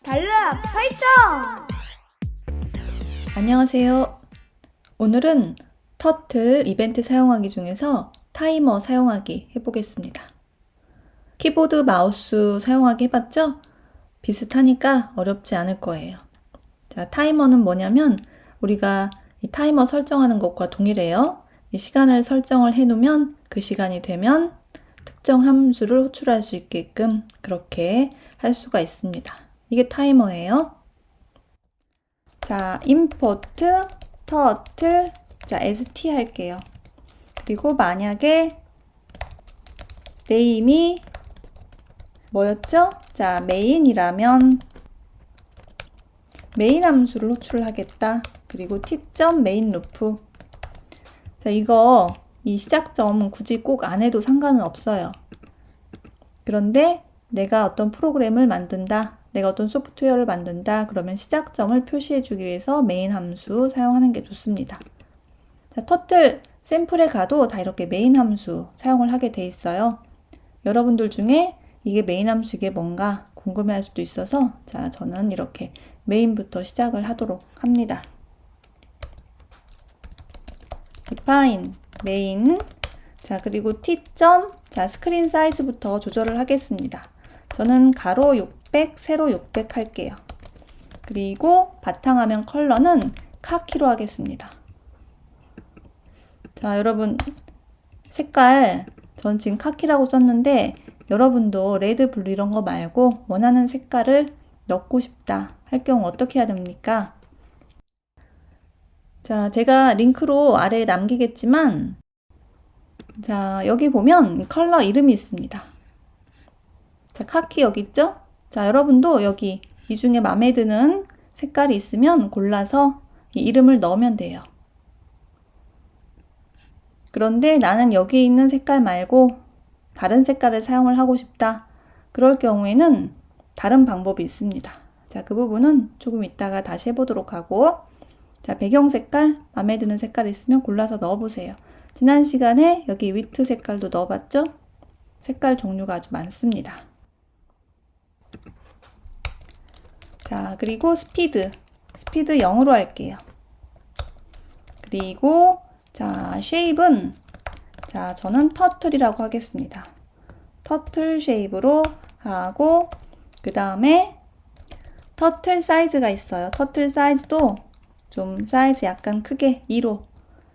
달라 파이썬! 안녕하세요. 오늘은 터틀 이벤트 사용하기 중에서 타이머 사용하기 해보겠습니다. 키보드, 마우스 사용하기 해봤죠? 비슷하니까 어렵지 않을 거예요. 자, 타이머는 뭐냐면 우리가 이 타이머 설정하는 것과 동일해요. 이 시간을 설정을 해놓으면 그 시간이 되면 특정 함수를 호출할 수 있게끔 그렇게 할 수가 있습니다. 이게 타이머예요. 자, import turtle 자, st 할게요. 그리고 만약에 name이 뭐였죠? 자, main이라면 main 함수를 호출하겠다. 그리고 t.main loop. 자, 이 시작점은 굳이 꼭 안 해도 상관은 없어요. 그런데 내가 어떤 프로그램을 만든다. 내가 어떤 소프트웨어를 만든다. 그러면 시작점을 표시해 주기 위해서 메인 함수 사용하는 게 좋습니다. 자, 터틀 샘플에 가도 다 이렇게 메인 함수 사용을 하게 돼 있어요. 여러분들 중에 이게 메인 함수 이게 뭔가 궁금해 할 수도 있어서 자, 저는 이렇게 메인부터 시작을 하도록 합니다. define main 자, 그리고 t. 자, 스크린 사이즈부터 조절을 하겠습니다. 저는 가로 600, 세로 600 할게요. 그리고 바탕화면 컬러는 카키로 하겠습니다. 자, 여러분 색깔 전 지금 카키라고 썼는데 여러분도 레드, 블루 이런 거 말고 원하는 색깔을 넣고 싶다 할 경우 어떻게 해야 됩니까? 자, 제가 링크로 아래에 남기겠지만 자, 여기 보면 컬러 이름이 있습니다. 자, 카키 여기 있죠? 자, 여러분도 여기 이 중에 마음에 드는 색깔이 있으면 골라서 이 이름을 넣으면 돼요. 그런데 나는 여기 있는 색깔 말고 다른 색깔을 사용을 하고 싶다. 그럴 경우에는 다른 방법이 있습니다. 자, 그 부분은 조금 이따가 다시 해보도록 하고 자, 배경 색깔 마음에 드는 색깔이 있으면 골라서 넣어보세요. 지난 시간에 여기 위트 색깔도 넣어봤죠? 색깔 종류가 아주 많습니다. 자, 그리고 스피드 0으로 할게요. 그리고 자, 쉐입은 자, 저는 터틀이라고 하겠습니다. 터틀 쉐입으로 하고 그 다음에 터틀 사이즈가 있어요. 터틀 사이즈도 좀 사이즈 약간 크게 2로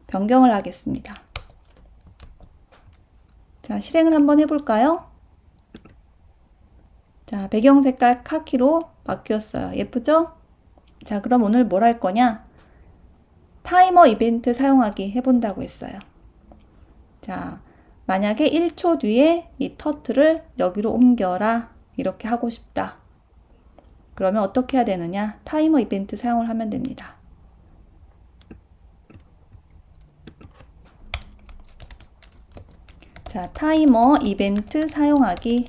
변경을 하겠습니다. 자, 실행을 한번 해볼까요? 자, 배경 색깔 카키로 바뀌었어요. 예쁘죠? 자, 그럼 오늘 뭘 할 거냐? 타이머 이벤트 사용하기 해본다고 했어요. 자, 만약에 1초 뒤에 이 터틀을 여기로 옮겨라 이렇게 하고 싶다. 그러면 어떻게 해야 되느냐? 타이머 이벤트 사용을 하면 됩니다. 자, 타이머 이벤트 사용하기.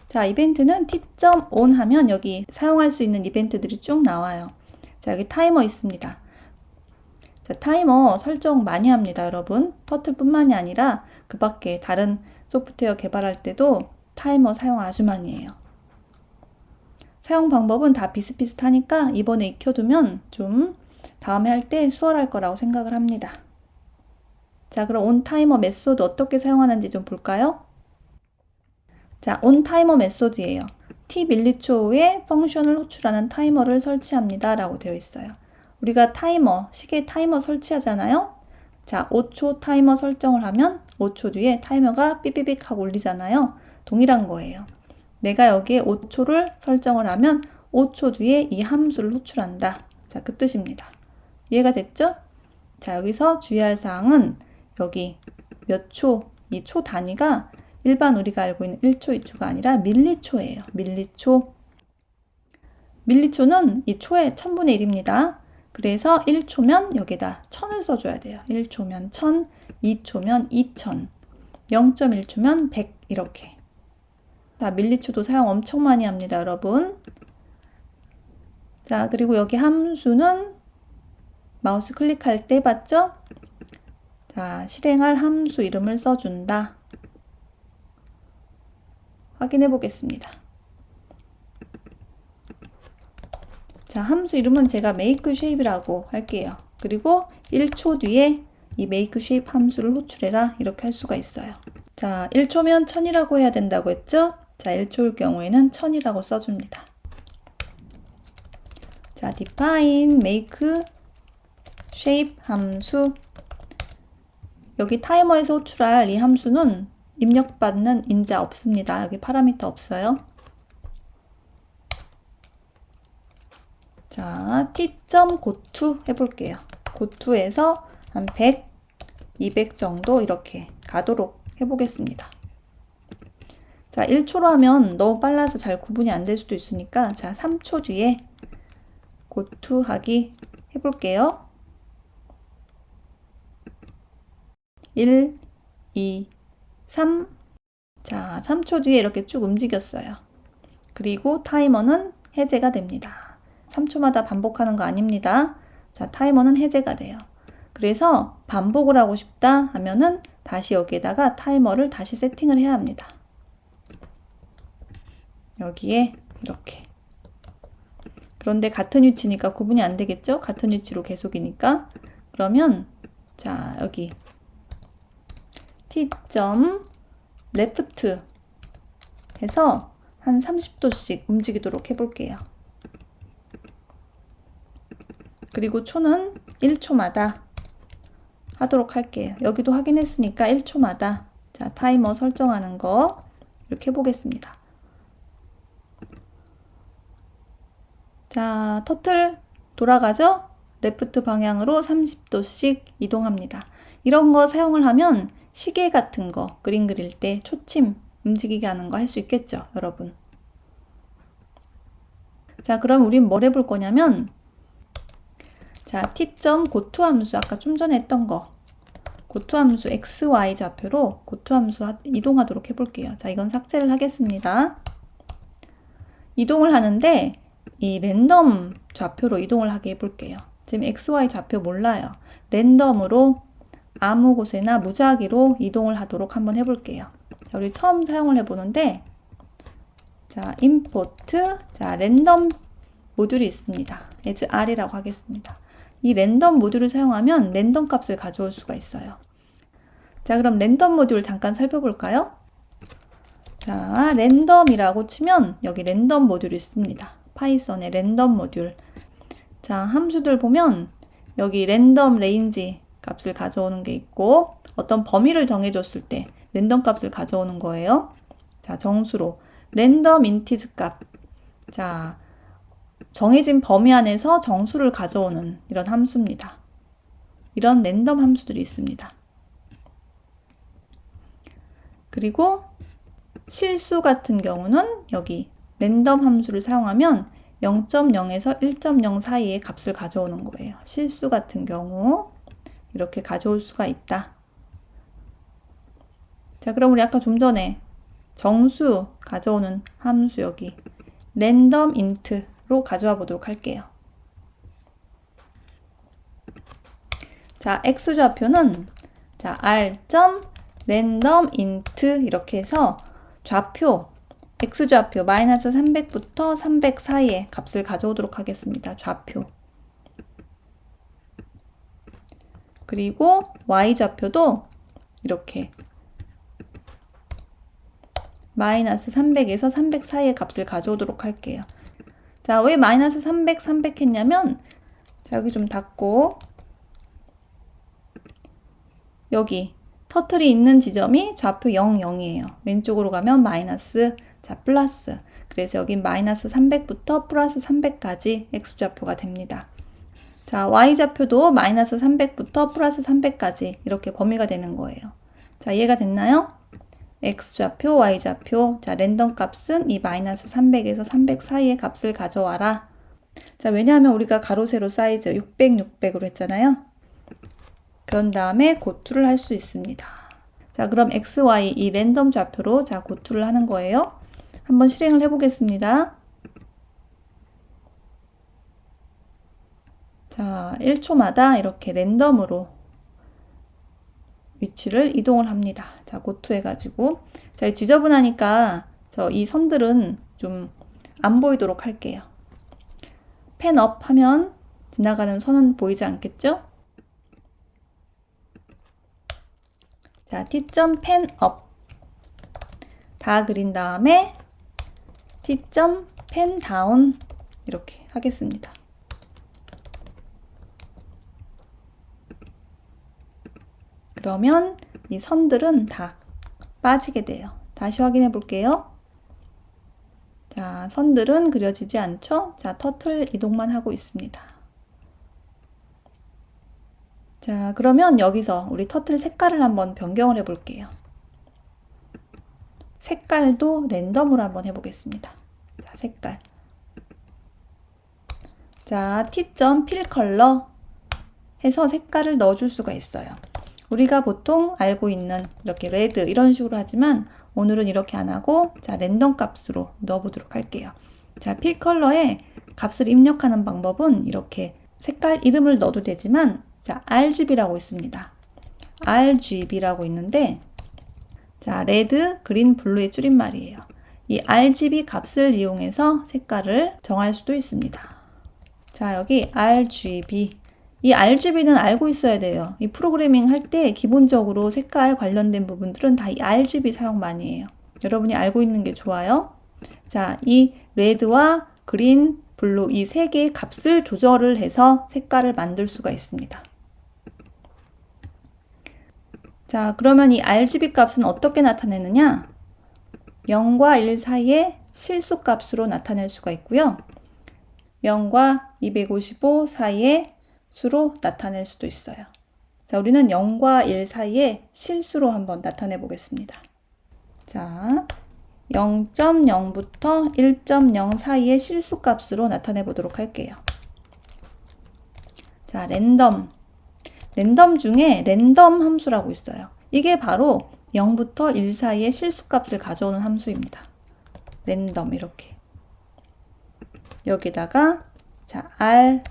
자, 이벤트는 t.on 하면 여기 사용할 수 있는 이벤트들이 쭉 나와요. 자, 여기 타이머 있습니다. 자, 타이머 설정 많이 합니다, 여러분. 터틀뿐만이 아니라 그 밖에 다른 소프트웨어 개발할 때도 타이머 사용 아주 많이 해요. 사용 방법은 다 비슷비슷하니까 이번에 익혀두면 좀 다음에 할 때 수월할 거라고 생각을 합니다. 자, 그럼 온 타이머 메소드 어떻게 사용하는지 좀 볼까요? 자, 온 타이머 메소드예요. t 밀리초 후에 펑션을 호출하는 타이머를 설치합니다 라고 되어 있어요. 우리가 타이머, 시계 타이머 설치하잖아요. 자, 5초 타이머 설정을 하면 5초 뒤에 타이머가 삐삐삐 하고 울리잖아요. 동일한 거예요. 내가 여기에 5초를 설정을 하면 5초 뒤에 이 함수를 호출한다. 자, 그 뜻입니다. 이해가 됐죠? 자, 여기서 주의할 사항은 여기 몇 초, 이 초 단위가 일반 우리가 알고 있는 1초, 2초가 아니라 밀리초예요. 밀리초. 밀리초는 이 초의 1000분의 1입니다. 그래서 1초면 여기다 1000을 써줘야 돼요. 1초면 1000, 2초면 2000, 0.1초면 100 이렇게. 자, 밀리초도 사용 엄청 많이 합니다, 여러분. 자, 그리고 여기 함수는 마우스 클릭할 때 봤죠? 자, 실행할 함수 이름을 써준다. 확인해 보겠습니다. 자, 함수 이름은 제가 make shape이라고 할게요. 그리고 1초 뒤에 이 make shape 함수를 호출해라 이렇게 할 수가 있어요. 자, 1초면 1000이라고 해야 된다고 했죠? 자, 1초일 경우에는 1000이라고 써줍니다. 자, define make shape 함수. 여기 타이머에서 호출할 이 함수는 입력받는 인자 없습니다. 여기 파라미터 없어요. 자, t.goto 해볼게요. goto에서 한 100, 200 정도 이렇게 가도록 해보겠습니다. 자, 1초로 하면 너무 빨라서 잘 구분이 안 될 수도 있으니까 자, 3초 뒤에 goto 하기 해볼게요. 1, 2, 3. 자, 3초 뒤에 이렇게 쭉 움직였어요. 그리고 타이머는 해제가 됩니다. 3초마다 반복하는 거 아닙니다. 자, 타이머는 해제가 돼요. 그래서 반복을 하고 싶다 하면은 다시 여기에다가 타이머를 다시 세팅을 해야 합니다. 여기에 이렇게. 그런데 같은 위치니까 구분이 안 되겠죠? 같은 위치로 계속이니까. 그러면 자, 여기 t.left 해서 한 30도씩 움직이도록 해볼게요. 그리고 초는 1초마다 하도록 할게요. 여기도 확인했으니까 1초마다 자, 타이머 설정하는 거 이렇게 해보겠습니다. 자, 터틀 돌아가죠? 레프트 방향으로 30도씩 이동합니다. 이런 거 사용을 하면 시계 같은 거 그림 그릴 때 초침 움직이게 하는 거 할 수 있겠죠, 여러분. 자, 그럼 우린 뭘 해볼 거냐면 자, t.goto 함수 아까 좀 전에 했던 거 goto 함수 xy 좌표로 goto 함수 이동하도록 해볼게요. 자, 이건 삭제를 하겠습니다. 이동을 하는데 이 랜덤 좌표로 이동을 하게 해볼게요. 지금 xy 좌표 몰라요. 랜덤으로 아무 곳에나 무작위로 이동을 하도록 한번 해볼게요. 자, 우리 처음 사용을 해보는데 자, import 자, 랜덤 모듈이 있습니다. as r이라고 하겠습니다. 이 랜덤 모듈을 사용하면 랜덤 값을 가져올 수가 있어요. 자, 그럼 랜덤 모듈 잠깐 살펴볼까요? 자, 랜덤이라고 치면 여기 랜덤 모듈이 있습니다. 파이썬의 랜덤 모듈. 자, 함수들 보면 여기 랜덤 레인지 값을 가져오는 게 있고 어떤 범위를 정해줬을 때 랜덤 값을 가져오는 거예요. 자, 정수로 랜덤 인티즈 값. 자, 정해진 범위 안에서 정수를 가져오는 이런 함수입니다. 이런 랜덤 함수들이 있습니다. 그리고 실수 같은 경우는 여기 랜덤 함수를 사용하면 0.0에서 1.0 사이의 값을 가져오는 거예요. 실수 같은 경우 이렇게 가져올 수가 있다. 자, 그럼 우리 아까 좀 전에 정수 가져오는 함수 여기 랜덤 인트로 가져와 보도록 할게요. 자, x좌표는 자, r.random int 이렇게 해서 좌표 x좌표 마이너스 300부터 300 사이의 값을 가져오도록 하겠습니다. 좌표. 그리고 y좌표도 이렇게 마이너스 300에서 300 사이의 값을 가져오도록 할게요. 자, 왜 마이너스 300, 300 했냐면 자, 여기 좀 닫고 여기 터틀이 있는 지점이 좌표 0, 0이에요. 왼쪽으로 가면 마이너스, 자, 플러스. 그래서 여긴 마이너스 300부터 플러스 300까지 x좌표가 됩니다. 자, y좌표도 마이너스 300부터 플러스 300까지 이렇게 범위가 되는 거예요. 자, 이해가 됐나요? x좌표, y좌표, 자, 랜덤 값은 이 마이너스 300에서 300 사이의 값을 가져와라. 자, 왜냐하면 우리가 가로, 세로 사이즈 600, 600으로 했잖아요. 그런 다음에 고투를 할 수 있습니다. 자, 그럼 x, y 이 랜덤 좌표로 자, 고투를 하는 거예요. 한번 실행을 해보겠습니다. 자, 1초마다 이렇게 랜덤으로 위치를 이동을 합니다. 자, 고투 해가지고. 자, 지저분하니까 이 선들은 좀 안 보이도록 할게요. 펜업 하면 지나가는 선은 보이지 않겠죠? 자, T.펜업 다 그린 다음에 T.펜다운 이렇게 하겠습니다. 그러면 이 선들은 다 빠지게 돼요. 다시 확인해 볼게요. 자, 선들은 그려지지 않죠? 자, 터틀 이동만 하고 있습니다. 자, 그러면 여기서 우리 터틀 색깔을 한번 변경을 해 볼게요. 색깔도 랜덤으로 한번 해보겠습니다. 자, 색깔. 자, T.필컬러 해서 색깔을 넣어줄 수가 있어요. 우리가 보통 알고 있는 이렇게 레드 이런 식으로 하지만 오늘은 이렇게 안 하고 자, 랜덤 값으로 넣어보도록 할게요. 자, 필컬러에 값을 입력하는 방법은 이렇게 색깔 이름을 넣어도 되지만 자, RGB라고 있습니다. RGB라고 있는데 자, 레드, 그린, 블루의 줄임말이에요. 이 RGB 값을 이용해서 색깔을 정할 수도 있습니다. 자, 여기 RGB. 이 RGB는 알고 있어야 돼요. 이 프로그래밍 할 때 기본적으로 색깔 관련된 부분들은 다 이 RGB 사용 많이 해요. 여러분이 알고 있는 게 좋아요. 자, 이 레드와 그린, 블루 이 세 개의 값을 조절을 해서 색깔을 만들 수가 있습니다. 자, 그러면 이 RGB 값은 어떻게 나타내느냐? 0과 1 사이의 실수 값으로 나타낼 수가 있고요. 0과 255 사이의 수로 나타낼 수도 있어요. 자, 우리는 0과 1 사이의 실수로 한번 나타내 보겠습니다. 자, 0.0부터 1.0 사이의 실수 값으로 나타내 보도록 할게요. 자, 랜덤 중에 랜덤 함수라고 있어요. 이게 바로 0부터 1 사이의 실수 값을 가져오는 함수입니다. 랜덤 이렇게. 여기다가 자, R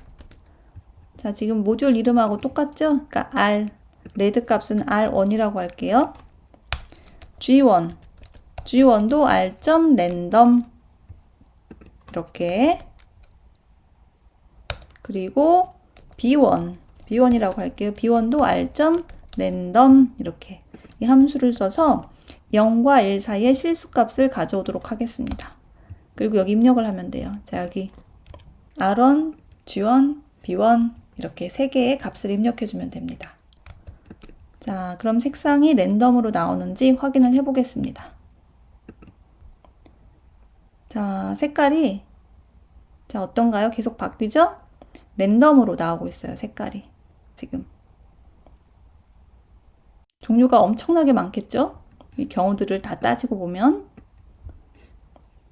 자, 지금 모듈 이름하고 똑같죠? 그러니까 R 레드 값은 R1이라고 할게요. G1도 R.랜덤 이렇게 그리고 B1이라고 할게요. B1도 R.랜덤 이렇게 이 함수를 써서 0과 1 사이의 실수값을 가져오도록 하겠습니다. 그리고 여기 입력을 하면 돼요. 자, 여기 R1, G1, B1 이렇게 세 개의 값을 입력해 주면 됩니다. 자, 그럼 색상이 랜덤으로 나오는지 확인을 해 보겠습니다. 자, 색깔이 자, 어떤가요? 계속 바뀌죠? 랜덤으로 나오고 있어요. 색깔이 지금 종류가 엄청나게 많겠죠? 이 경우들을 다 따지고 보면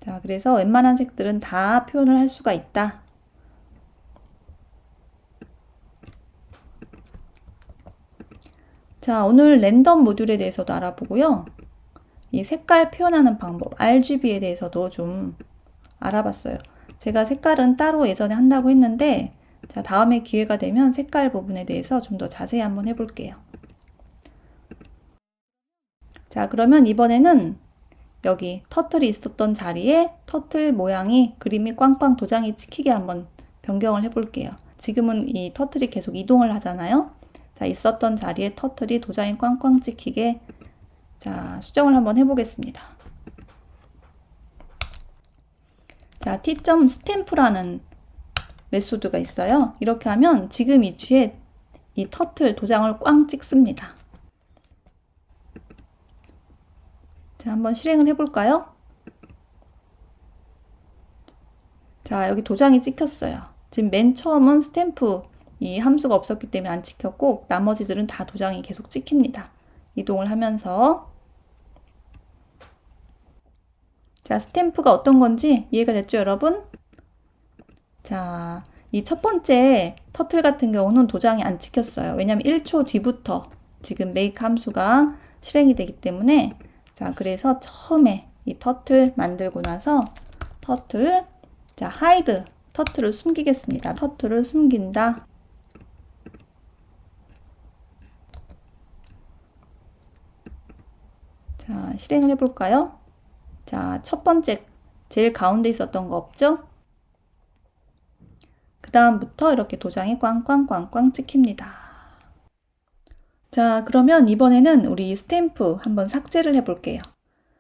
자, 그래서 웬만한 색들은 다 표현을 할 수가 있다. 자, 오늘 랜덤 모듈에 대해서도 알아보고요. 이 색깔 표현하는 방법, RGB에 대해서도 좀 알아봤어요. 제가 색깔은 따로 예전에 한다고 했는데 자, 다음에 기회가 되면 색깔 부분에 대해서 좀 더 자세히 한번 해볼게요. 자, 그러면 이번에는 여기 터틀이 있었던 자리에 터틀 모양이 그림이 꽝꽝 도장이 찍히게 한번 변경을 해볼게요. 지금은 이 터틀이 계속 이동을 하잖아요. 자, 있었던 자리에 터틀이 도장이 꽝꽝 찍히게 자, 수정을 한번 해보겠습니다. 자, T.스탬프라는 메소드가 있어요. 이렇게 하면 지금 위치에 이 터틀 도장을 꽝 찍습니다. 자, 한번 실행을 해볼까요? 자, 여기 도장이 찍혔어요. 지금 맨 처음은 스탬프 이 함수가 없었기 때문에 안 찍혔고 나머지들은 다 도장이 계속 찍힙니다. 이동을 하면서 자, 스탬프가 어떤 건지 이해가 됐죠, 여러분? 자, 이 첫 번째 터틀 같은 경우는 도장이 안 찍혔어요. 왜냐하면 1초 뒤부터 지금 make 함수가 실행이 되기 때문에 자, 그래서 처음에 이 터틀 만들고 나서 터틀 자, hide 터틀을 숨기겠습니다. 터틀을 숨긴다. 자, 실행을 해볼까요? 자, 첫 번째 제일 가운데 있었던 거 없죠? 그 다음부터 이렇게 도장이 꽝꽝꽝꽝 찍힙니다. 자, 그러면 이번에는 우리 스탬프 한번 삭제를 해볼게요.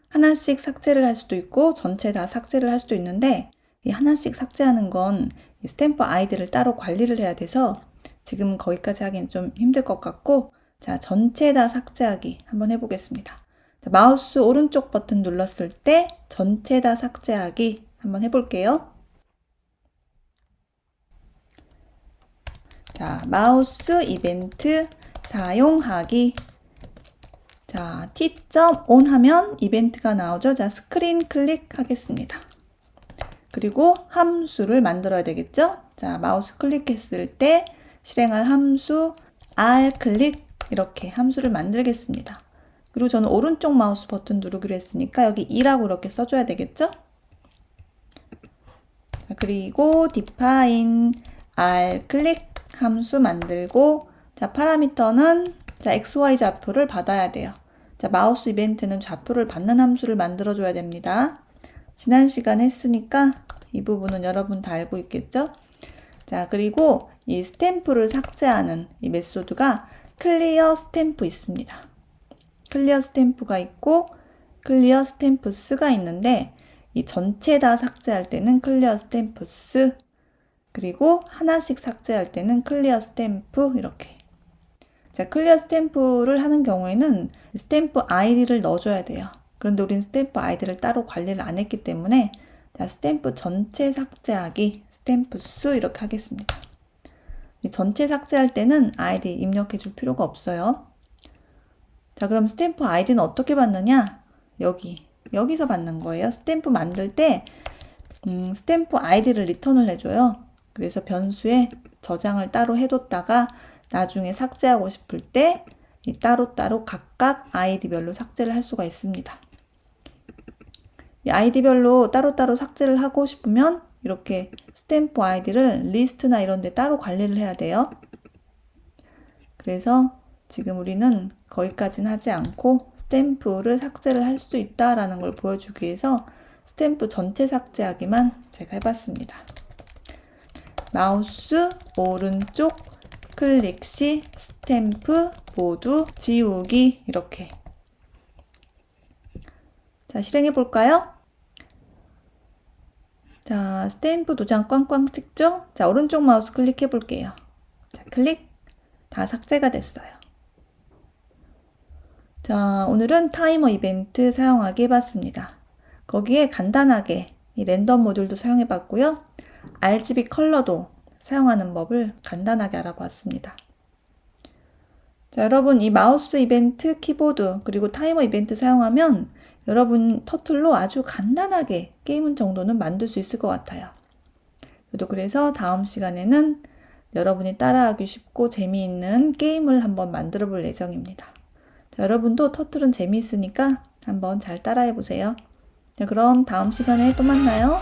하나씩 삭제를 할 수도 있고 전체 다 삭제를 할 수도 있는데 이 하나씩 삭제하는 건 이 스탬프 아이디를 따로 관리를 해야 돼서 지금 거기까지 하기는 좀 힘들 것 같고, 자, 전체 다 삭제하기 한번 해보겠습니다. 자, 마우스 오른쪽 버튼 눌렀을 때 전체 다 삭제하기 한번 해볼게요. 자, 마우스 이벤트 사용하기. 자, T.on 하면 이벤트가 나오죠. 자, 스크린 클릭하겠습니다. 그리고 함수를 만들어야 되겠죠. 자, 마우스 클릭했을 때 실행할 함수 R 클릭, 이렇게 함수를 만들겠습니다. 그리고 저는 오른쪽 마우스 버튼 누르기로 했으니까 여기 2라고 이렇게 써줘야 되겠죠. 자, 그리고 define R 클릭 함수 만들고, 자, 파라미터는 자, XY 좌표를 받아야 돼요. 자, 마우스 이벤트는 좌표를 받는 함수를 만들어줘야 됩니다. 지난 시간에 했으니까 이 부분은 여러분 다 알고 있겠죠? 자, 그리고 이 스탬프를 삭제하는 이 메소드가 클리어 스탬프 있습니다. 클리어 스탬프가 있고 클리어 스탬프스가 있는데, 이 전체 다 삭제할 때는 클리어 스탬프스, 그리고 하나씩 삭제할 때는 클리어 스탬프, 이렇게. 자, 클리어 스탬프를 하는 경우에는 스탬프 아이디를 넣어줘야 돼요. 그런데 우린 스탬프 아이디를 따로 관리를 안 했기 때문에 자, 스탬프 전체 삭제하기, 스탬프 수, 이렇게 하겠습니다. 이 전체 삭제할 때는 아이디 입력해 줄 필요가 없어요. 자, 그럼 스탬프 아이디는 어떻게 받느냐? 여기서 받는 거예요. 스탬프 만들 때 스탬프 아이디를 리턴을 해줘요. 그래서 변수에 저장을 따로 해뒀다가 나중에 삭제하고 싶을 때 따로따로 각각 아이디별로 삭제를 할 수가 있습니다. 이 아이디별로 따로따로 삭제를 하고 싶으면 이렇게 스탬프 아이디를 리스트나 이런 데 따로 관리를 해야 돼요. 그래서 지금 우리는 거기까지는 하지 않고 스탬프를 삭제를 할 수 있다라는 걸 보여주기 위해서 스탬프 전체 삭제하기만 제가 해봤습니다. 마우스 오른쪽 클릭 시 스탬프 모두 지우기, 이렇게. 자, 실행해 볼까요? 자, 스탬프 도장 꽝꽝 찍죠? 자, 오른쪽 마우스 클릭해 볼게요. 자, 클릭. 다 삭제가 됐어요. 자, 오늘은 타이머 이벤트 사용하기 해봤습니다. 거기에 간단하게 이 랜덤 모듈도 사용해 봤고요. RGB 컬러도 사용하는 법을 간단하게 알아보았습니다. 자, 여러분 이 마우스 이벤트, 키보드, 그리고 타이머 이벤트 사용하면 여러분 터틀로 아주 간단하게 게임 정도는 만들 수 있을 것 같아요. 저도 그래서 다음 시간에는 여러분이 따라하기 쉽고 재미있는 게임을 한번 만들어 볼 예정입니다. 자, 여러분도 터틀은 재미있으니까 한번 잘 따라해 보세요. 자, 그럼 다음 시간에 또 만나요.